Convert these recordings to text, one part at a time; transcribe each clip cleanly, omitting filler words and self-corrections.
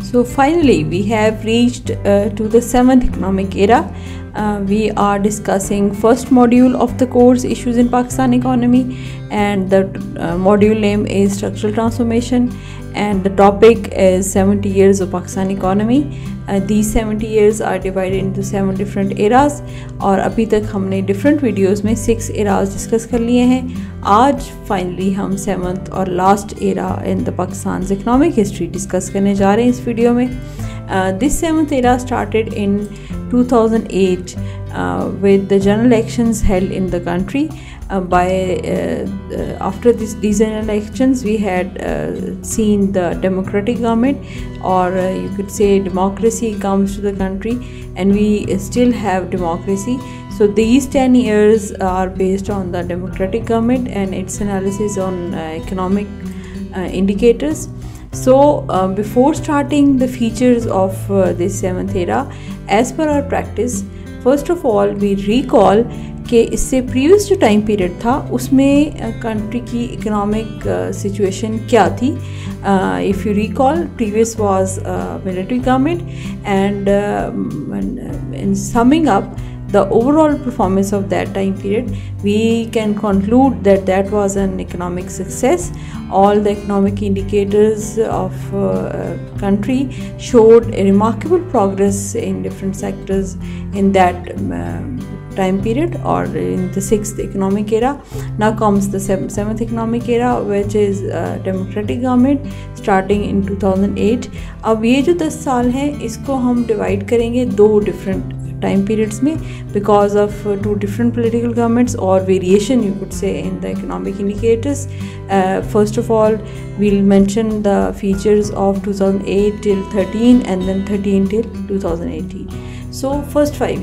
So finally, we have reached to the 7th economic era. We are discussing first module of the course, Issues in Pakistan Economy, and the module name is Structural Transformation, and the topic is 70 years of Pakistan economy. These 70 years are divided into 7 different eras, और अभी तक हमने different videos में 6 eras discuss कर लिए हैं. आज finally हम 7th और last era in the Pakistan's economic history discuss करने जा रहे हैं इस video में. This 7th era started in 2008 with the general elections held in the country. After these general elections, we had seen the democratic government, or you could say democracy comes to the country, and we still have democracy. So these 10 years are based on the democratic government and its analysis on economic indicators. So before starting the features of this 7th era, as per our practice, first of all we recall कि इससे previous जो time period था उसमें country की economic situation क्या थी. If you recall, previous was military government, and in summing up the overall performance of that time period, we can conclude that that was an economic success. All the economic indicators of country showed a remarkable progress in different sectors in that time period, or in the 6th economic era. Now comes the 7th economic era, which is democratic government starting in 2008. अब ये जो 10 साल हैं इसको हम divide करेंगे 2 different time periods में, because of 2 different political governments, or variation you could say in the economic indicators. First of all, we'll mention the features of 2008 till 13 and then 13 till 2018. So first 5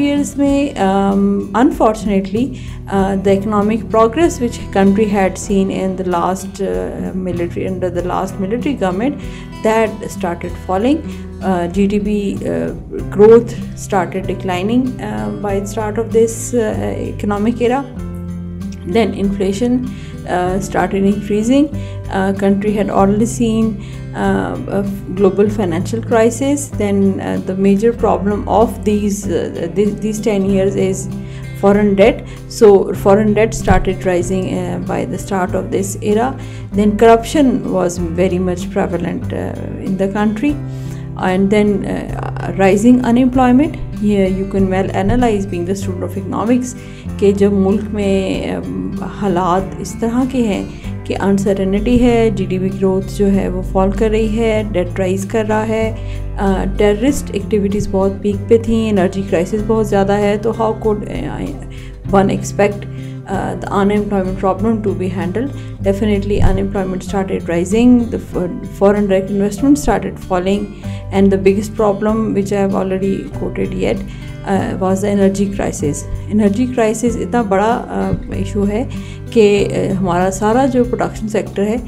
years में unfortunately the economic progress which country had seen in the last under the last military government, that started falling. GDP growth started declining by the start of this economic era. Then inflation started increasing. Country had already seen a global financial crisis. Then the major problem of these 10 years is foreign debt. So foreign debt started rising by the start of this era. Then corruption was very much prevalent in the country, and then rising unemployment. Here you can well analyze, being the student of economics, कि जब मुल्क में हालात इस तरह के हैं कि अनसर्टेनिटी है, जीडीपी ग्रोथ जो है वो फॉल कर रही है, डेट राइज कर रहा है, टेररिस्ट एक्टिविटीज़ बहुत पीक पे थी, एनर्जी क्राइसिस बहुत ज़्यादा है, तो how could one expect the unemployment problem to be handled? Definitely unemployment started rising, the foreign direct investment started falling, and the biggest problem, which I have already quoted yet, was the energy crisis. Energy crisis इतना बड़ा issue है कि हमारा सारा जो production sector है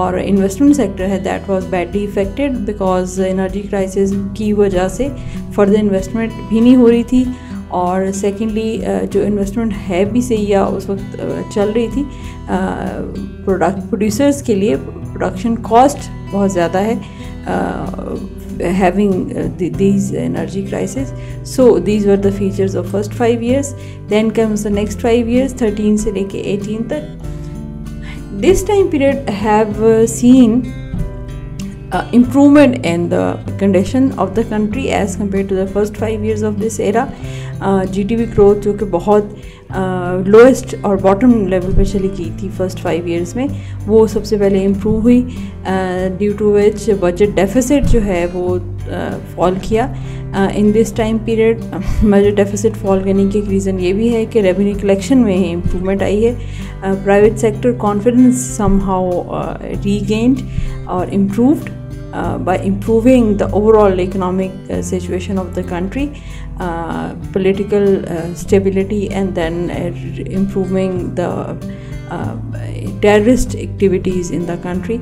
और investment sector है, that was badly affected, because energy crisis की वजह से फर्दर इन्वेस्टमेंट भी नहीं हो रही थी, और सेकेंडली जो इन्वेस्टमेंट है भी सही या उस वक्त चल रही थी, प्रोड्यूसर्स के लिए प्रोडक्शन कॉस्ट बहुत ज़्यादा है, having these energy crisis. So these were the features of first 5 years. Then comes the next 5 years, 13 से लेके 18 तक. This time period have seen improvement in the condition of the country as compared to the first 5 years of this era. GDP growth जो कि बहुत lowest और bottom level पे चली गई थी फर्स्ट 5 years में, वो सबसे पहले इम्प्रूव हुई, due to which budget deficit जो है वो फॉल किया in this time period. Budget deficit fall करने के रीज़न ये भी है कि रेवेन्यू कलेक्शन में इम्प्रूवमेंट आई है, private sector confidence somehow regained और improved by improving the overall economic situation of the country, political stability, and then improving the terrorist activities in the country.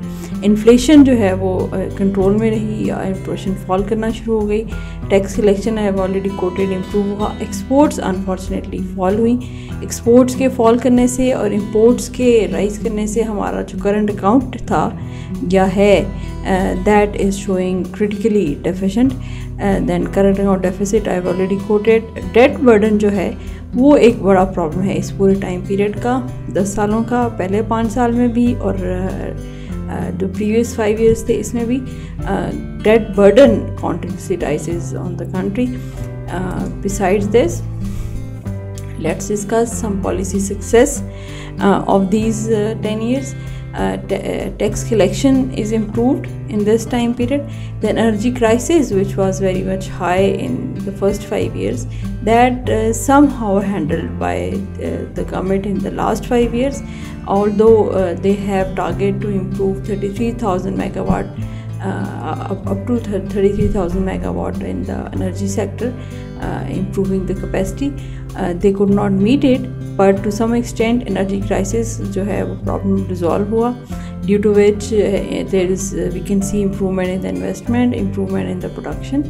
Inflation जो है वो कंट्रोल में रही, inflation fall करना शुरू हो गई, tax collection I have already coated improve हुआ, एक्सपोर्ट्स अनफॉर्चुनेटली फॉल हुई. एक्सपोर्ट्स के फॉल करने से और इम्पोर्ट्स के राइज करने से हमारा जो करंट अकाउंट था या है that is showing critically deficient. Then current account deficit I've already quoted. Debt burden जो है वो एक बड़ा प्रॉब्लम है इस पूरे टाइम पीरियड का, 10 सालों का, पहले 5 साल में भी और जो प्रीवियस 5 years थे इसमें भी. Debt burden continuously rises on the country. Besides this, let's discuss some policy success of these 10 years. Tax collection is improved in this time period. The energy crisis, which was very much high in the first 5 years, that somehow handled by the government in the last 5 years, although they have target to improve 33,000 megawatt up to 33,000 megawatt in the energy sector, improving the capacity. They could not meet it, but to some extent energy crisis जो है वो problem resolve हुआ, due to which there is we can see improvement in the investment, improvement in the production.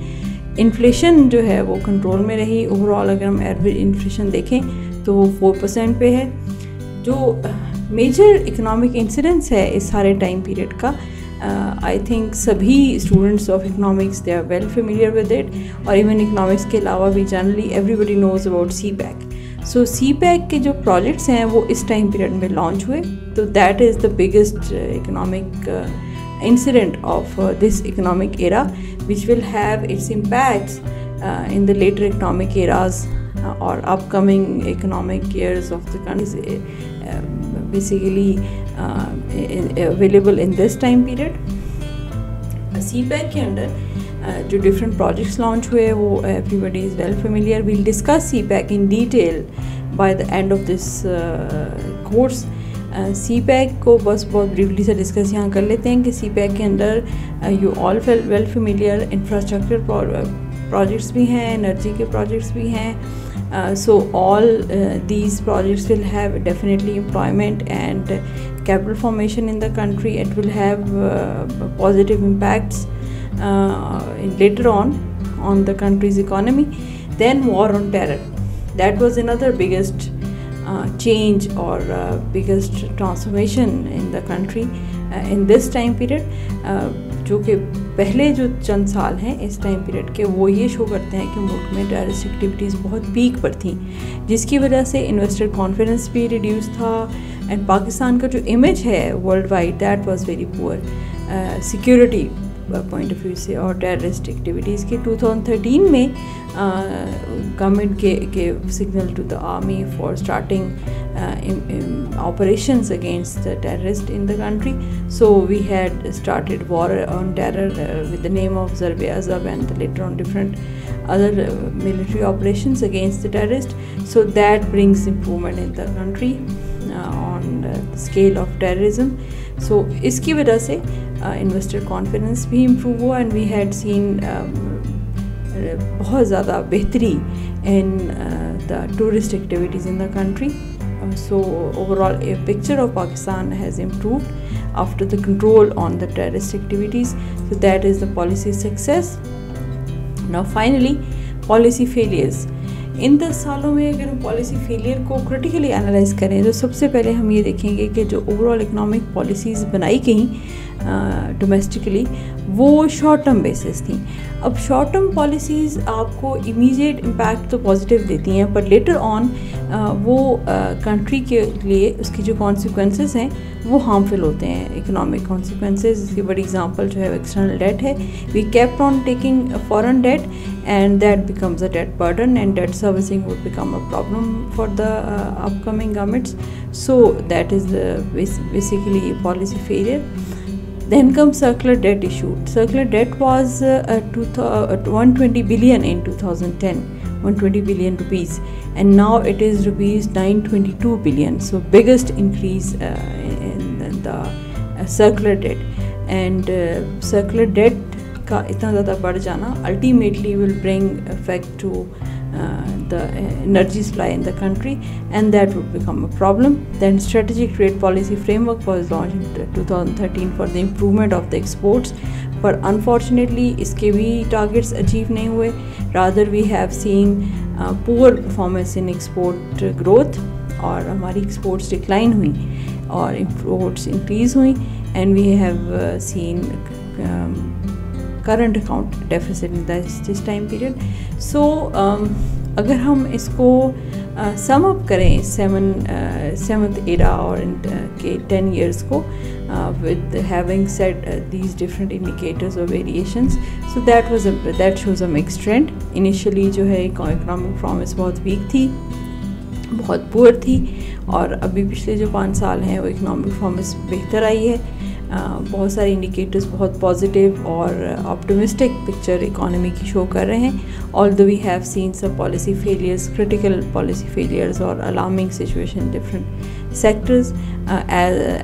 Inflation जो है वो control में रही. Overall अगर हम average inflation देखें तो वो 4% पे है. जो major economic incidence है इस सारे time period का, I think सभी students of economics they are well familiar with it, और even economics के अलावा भी generally everybody knows about CPEC. So CPEC के जो projects हैं वो इस time period में launch हुए, तो that is the biggest economic incident of this economic era, which will have its impacts in the later economic eras or upcoming economic years of the country. Basically available in this time period. CPEC के अंदर जो different projects launch हुए वो everybody is well familiar. We'll discuss CPEC in detail by the end of this course. CPEC को बस बहुत briefly से discuss यहाँ कर लेते हैं कि CPEC के अंदर you all well familiar infrastructure projects भी हैं, energy के projects भी हैं. So all these projects will have definitely employment and capital formation in the country. It will have positive impacts later on the country's economy. Then war on terror, that was another biggest change or biggest transformation in the country in this time period. जो कि पहले जो चंद साल हैं इस time period के वो ये शो करते हैं कि मुल्क में टेररिस्ट एक्टिविटीज़ बहुत पीक पर थी, जिसकी वजह से इन्वेस्टर कॉन्फिडेंस भी रिड्यूस था एंड पाकिस्तान का जो इमेज है world wide that was very poor security point of view से और टेररिस्ट एक्टिविटीज़ के. 2013 में गवर्नमेंट के signal to the army for starting operations against the terrorists in the country. So we had started war on terror with the name of Zarb-e-Azab and later on different other military operations against the terrorists. So that brings improvement in the country on the scale of terrorism. So इसकी वजह से investor confidence भी improve हुआ and we had seen बहुत ज़्यादा बेहतरी in the tourist activities in the country. So overall a picture of Pakistan has improved after the control on the terrorist activities. So that is the policy success. Now finally policy failures. इन 10 सालों में अगर हम policy failure को critically analyse करें तो सबसे पहले हम ये देखेंगे कि जो ओवरऑल इकोनॉमिक पॉलिसीज़ बनाई गई डोमेस्टिकली वो शॉर्ट टर्म बेसिस थी. अब शॉर्ट टर्म पॉलिसीज़ आपको इमीडिएट इम्पैक्ट तो पॉजिटिव देती हैं पर लेटर ऑन वो कंट्री के लिए उसकी जो कॉन्सिक्वेंसेस हैं वो हार्मफुल होते हैं. इकोनॉमिक कॉन्सिक्वेंसेस इसकी बड़ी एग्जांपल जो है एक्सटर्नल डेट है. We kept on taking foreign debt and that becomes a debt burden and debt servicing would become a problem for the upcoming governments. So that is basically a policy failure. Then comes circular debt issue. Circular debt was 120 billion in 2010, 120 billion rupees, and now it is rupees 922 billion. So biggest increase in the circular debt and circular debt का इतना ज़्यादा बढ़ जाना ultimately will bring effect to the energy supply in the country and that would become a problem. Then strategic trade policy framework was launched in 2013 for the improvement of the exports, but unfortunately इसके भी targets achieve नहीं हुए. Rather we have seen poor performance in export growth और हमारी exports decline हुई और imports increase हुई and we have seen current account deficit in this time period. So अगर हम इसको सम अप करें सेवन्थ एरा और के 10 years को with having said these different indicators or variations, so that shows a mixed trend. Initially जो है economic performance बहुत weak थी, बहुत पुअर थी, और अभी पिछले जो 5 साल हैं वो इकोनॉमिक परफॉर्मेंस बेहतर आई है। बहुत सारे इंडिकेटर्स बहुत पॉजिटिव और ऑप्टिमिस्टिक पिक्चर इकोनॉमी की शो कर रहे हैं। Although we have seen some policy failures, critical policy failures और alarming situation different sectors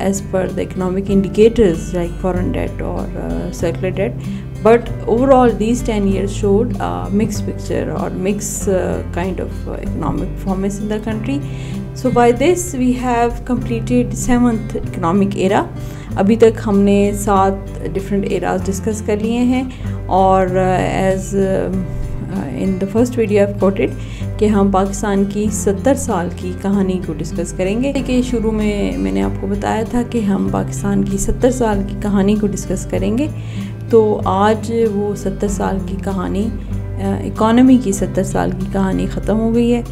as per the economic indicators like foreign debt और circular debt, but overall these 10 years showed a mixed picture or mixed kind of economic performance in the country. So by this we have completed 7th economic era. अभी तक हमने 7 different eras discuss कर लिए हैं, और as in the first video I've quoted कि हम पाकिस्तान की 70 साल की कहानी को डिस्कस करेंगे। कि शुरू में मैंने आपको बताया था कि हम पाकिस्तान की 70 साल की कहानी को डिस्कस करेंगे, तो आज वो 70 साल की कहानी, इकोनॉमी की 70 साल की कहानी ख़त्म हो गई है।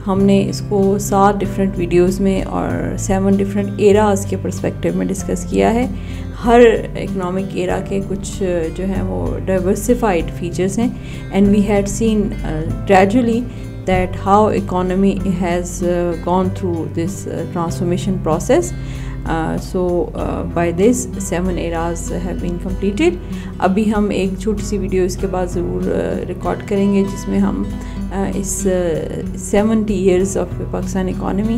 हमने इसको 7 डिफरेंट वीडियोस में और 7 डिफरेंट एराज़ के पर्सपेक्टिव में डिस्कस किया है। हर इकोनॉमिक एरा के कुछ जो हैं वो डाइवर्सिफाइड फीचर्स हैं, and we had seen gradually that how economy has gone through this transformation process. So by this 7 eras have been completed. अभी हम एक छोटी सी वीडियो इसके बाद ज़रूर रिकॉर्ड करेंगे जिसमें हम इस 70 years of पाकिस्तान इकोनॉमी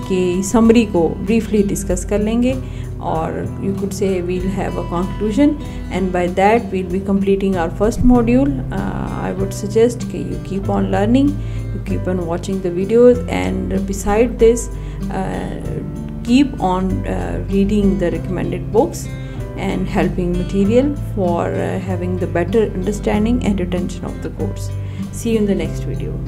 की समरी को ब्रीफली डिस्कस कर लेंगे, और you could say we'll have a conclusion, and by that we'll be completing our first module. I would suggest that you keep on learning, you keep on watching the videos, and beside this keep on reading the recommended books and helping material for having the better understanding and retention of the course. See you in the next video.